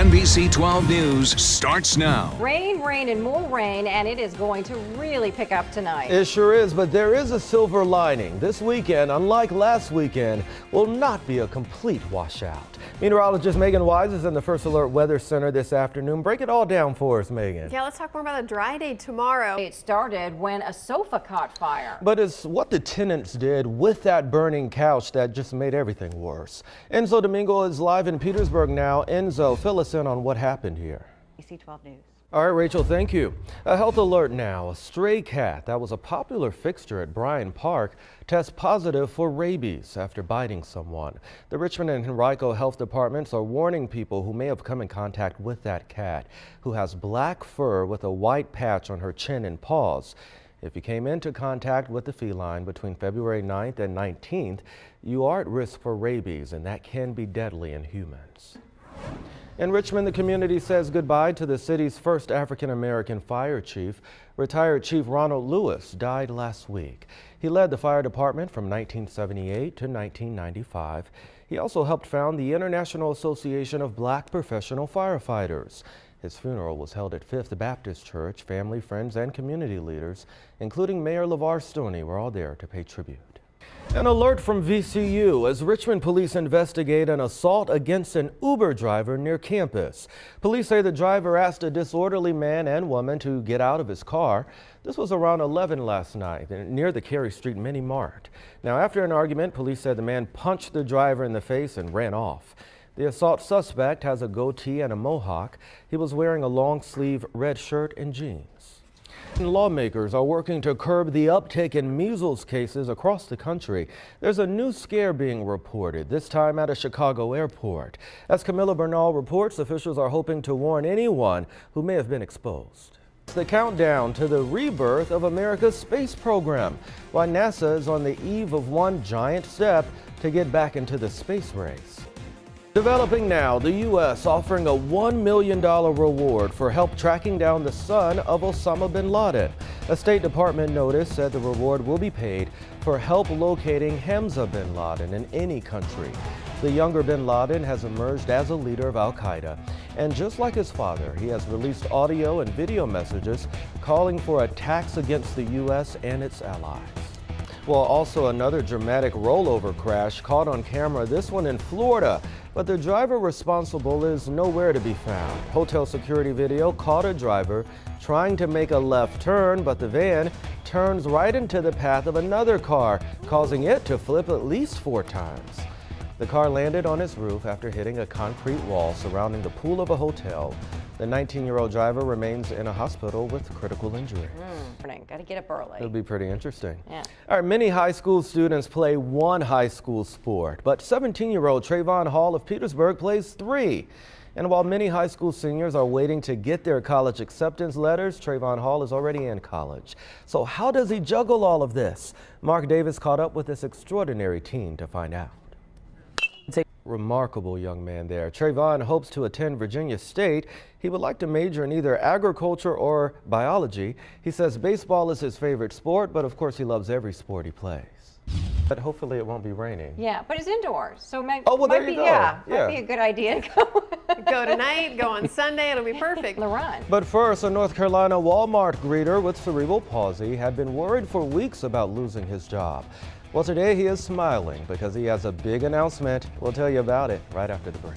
NBC 12 News starts now. Rain, and more rain, and it is going to really pick up tonight. It sure is, but there is a silver lining. This weekend, unlike last weekend, will not be a complete washout. Meteorologist Megan Wise is in the First Alert Weather Center this afternoon. Break it all down for us, Megan. Yeah, let's talk more about a dry day tomorrow. It started when a sofa caught fire. But it's what the tenants did with that burning couch that just made everything worse. Enzo Domingo is live in Petersburg now. Enzo, fill us in on what happened here. NBC 12 News. All right, Rachel, thank you. A health alert now. A stray cat that was a popular fixture at Bryant Park tests positive for rabies after biting someone. The Richmond and Henrico health departments are warning people who may have come in contact with that cat, who has black fur with a white patch on her chin and paws. If you came into contact with the feline between February 9th and 19th, you are at risk for rabies, and that can be deadly in humans. In Richmond, the community says goodbye to the city's first African-American fire chief. Retired Chief Ronald Lewis died last week. He led the fire department from 1978 to 1995. He also helped found the International Association of Black Professional Firefighters. His funeral was held at Fifth Baptist Church. Family, friends, and community leaders, including Mayor LeVar Stoney, were all there to pay tribute. An alert from VCU as Richmond police investigate an assault against an Uber driver near campus. Police say the driver asked a disorderly man and woman to get out of his car. This was around 11 last night near the Cary Street Mini Mart. Now, after an argument, police said the man punched the driver in the face and ran off. The assault suspect has a goatee and a mohawk. He was wearing a long-sleeve red shirt and jeans. Lawmakers are working to curb the uptick in measles cases across the country. There's a new scare being reported, this time at a Chicago airport. As Camilla Bernal reports, officials are hoping to warn anyone who may have been exposed. It's the countdown to the rebirth of America's space program, while NASA is on the eve of one giant step to get back into the space race. Developing now, the U.S. offering a $1 million reward for help tracking down the son of Osama bin Laden. A State Department notice said the reward will be paid for help locating Hamza bin Laden in any country. The younger bin Laden has emerged as a leader of al-Qaeda, and just like his father, he has released audio and video messages calling for attacks against the U.S. and its allies. Well, also another dramatic rollover crash caught on camera, this one in Florida. But the driver responsible is nowhere to be found. Hotel security video caught a driver trying to make a left turn, but the van turns right into the path of another car, causing it to flip at least 4 times. The car landed on its roof after hitting a concrete wall surrounding the pool of a hotel. The 19-year-old driver remains in a hospital with critical injury. Got to get up early. It'll be pretty interesting. Yeah. All right, many high school students play one high school sport, but 17-year-old Trayvon Hall of Petersburg plays 3. And while many high school seniors are waiting to get their college acceptance letters, Trayvon Hall is already in college. So how does he juggle all of this? Mark Davis caught up with this extraordinary teen to find out. Remarkable young man there. Trayvon hopes to attend Virginia State. He would like to major in either agriculture or biology. He says baseball is his favorite sport, but of course he loves every sport he plays. But hopefully it won't be raining. Yeah, but it's indoors, so there you go. Might be a good idea to go. Go tonight, go on Sunday, it'll be perfect. The run. But first, a North Carolina Walmart greeter with cerebral palsy had been worried for weeks about losing his job. Well, today he is smiling because he has a big announcement. We'll tell you about it right after the break.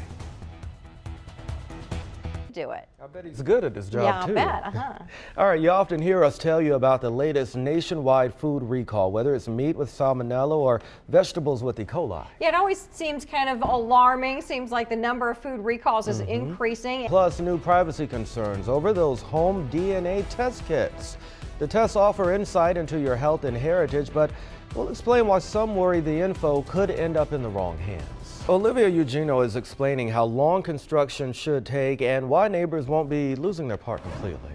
Do it. I bet he's good at his job, too. Yeah, I bet. All right, you often hear us tell you about the latest nationwide food recall, whether it's meat with salmonella or vegetables with E. coli. Yeah, it always seems kind of alarming. Seems like the number of food recalls is increasing. Plus, new privacy concerns over those home DNA test kits. The tests offer insight into your health and heritage, but we'll explain why some worry the info could end up in the wrong hands. Olivia Eugenio is explaining how long construction should take and why neighbors won't be losing their park completely.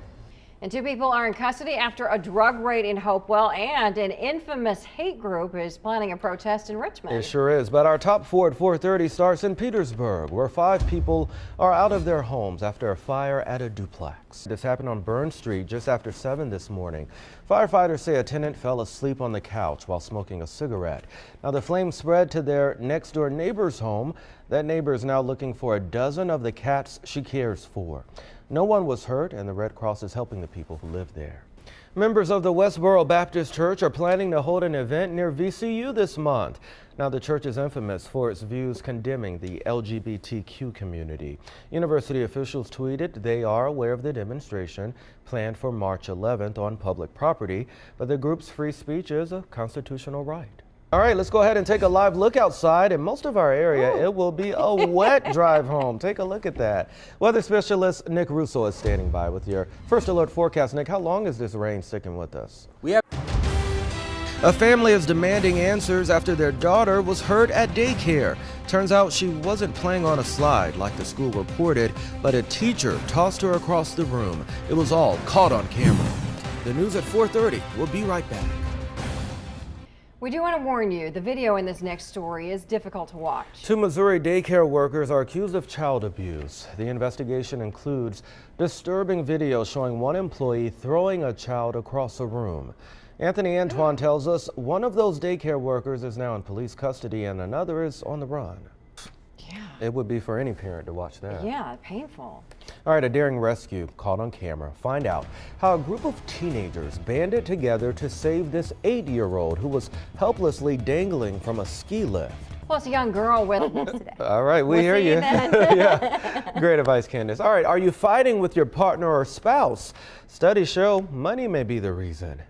And 2 people are in custody after a drug raid in Hopewell, and an infamous hate group is planning a protest in Richmond. It sure is, but our top 4 at 4:30 starts in Petersburg, where 5 people are out of their homes after a fire at a duplex. This happened on Burn Street just after 7 this morning. Firefighters say a tenant fell asleep on the couch while smoking a cigarette. Now, the flames spread to their next-door neighbor's home. That neighbor is now looking for a dozen of the cats she cares for. No one was hurt, and the Red Cross is helping the people who live there. Members of the Westboro Baptist Church are planning to hold an event near VCU this month. Now, the church is infamous for its views condemning the LGBTQ community. University officials tweeted they are aware of the demonstration planned for March 11th on public property, but the group's free speech is a constitutional right. All right, let's go ahead and take a live look outside. In most of our area, it will be a wet drive home. Take a look at that. Weather specialist Nick Russo is standing by with your first alert forecast. Nick, how long is this rain sticking with us? A family is demanding answers after their daughter was hurt at daycare. Turns out she wasn't playing on a slide like the school reported, but a teacher tossed her across the room. It was all caught on camera. The news at 4:30. We'll be right back. We do want to warn you, the video in this next story is difficult to watch. Two Missouri daycare workers are accused of child abuse. The investigation includes disturbing video showing one employee throwing a child across a room. Anthony Antoine tells us one of those daycare workers is now in police custody and another is on the run. Yeah. It would be for any parent to watch that. Yeah, painful. All right, a daring rescue caught on camera. Find out how a group of teenagers banded together to save this 8-year-old who was helplessly dangling from a ski lift. Plus a young girl with All right, we hear you. Yeah, great advice, Candace. All right, are you fighting with your partner or spouse? Studies show money may be the reason.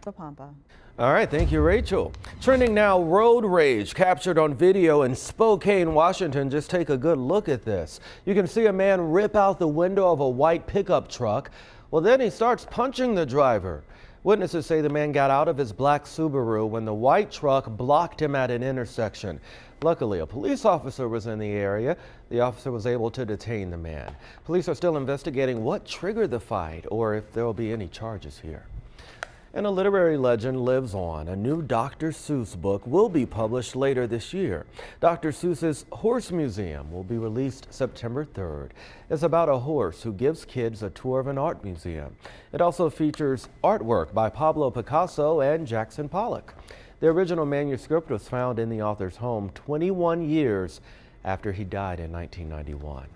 All right, thank you, Rachel. Trending now, road rage captured on video in Spokane, Washington. Just take a good look at this. You can see a man rip out the window of a white pickup truck. Well, then he starts punching the driver. Witnesses say the man got out of his black Subaru when the white truck blocked him at an intersection. Luckily, a police officer was in the area. The officer was able to detain the man. Police are still investigating what triggered the fight or if there will be any charges here. And a literary legend lives on. A new Dr. Seuss book will be published later this year. Dr. Seuss's Horse Museum will be released September 3rd. It's about a horse who gives kids a tour of an art museum. It also features artwork by Pablo Picasso and Jackson Pollock. The original manuscript was found in the author's home 21 years after he died in 1991.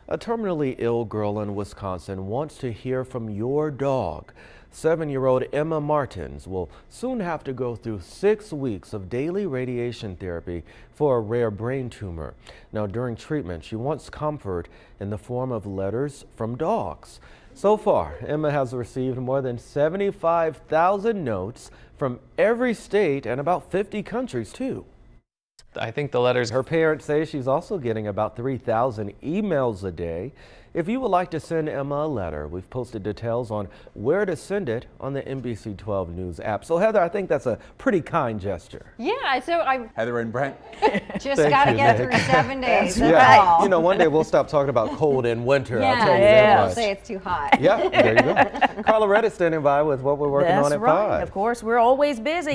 A terminally ill girl in Wisconsin wants to hear from your dog. 7-year-old Emma Martins will soon have to go through 6 weeks of daily radiation therapy for a rare brain tumor. Now, during treatment, she wants comfort in the form of letters from dogs. So far, Emma has received more than 75,000 notes from every state and about 50 countries, too. I think the letters. Her parents say she's also getting about 3,000 emails a day. If you would like to send Emma a letter, we've posted details on where to send it on the NBC 12 News app. So, Heather, I think that's a pretty kind gesture. Yeah, so I Heather and Brent. just got to get through 7 days. That's Yeah, all. you know, one day we'll stop talking about cold in winter. I'll tell you Yeah, that I'll much. say it's too hot. Yeah, there you go. Carla Reddit standing by with what we're working on That's at right. 5. Of course, we're always busy.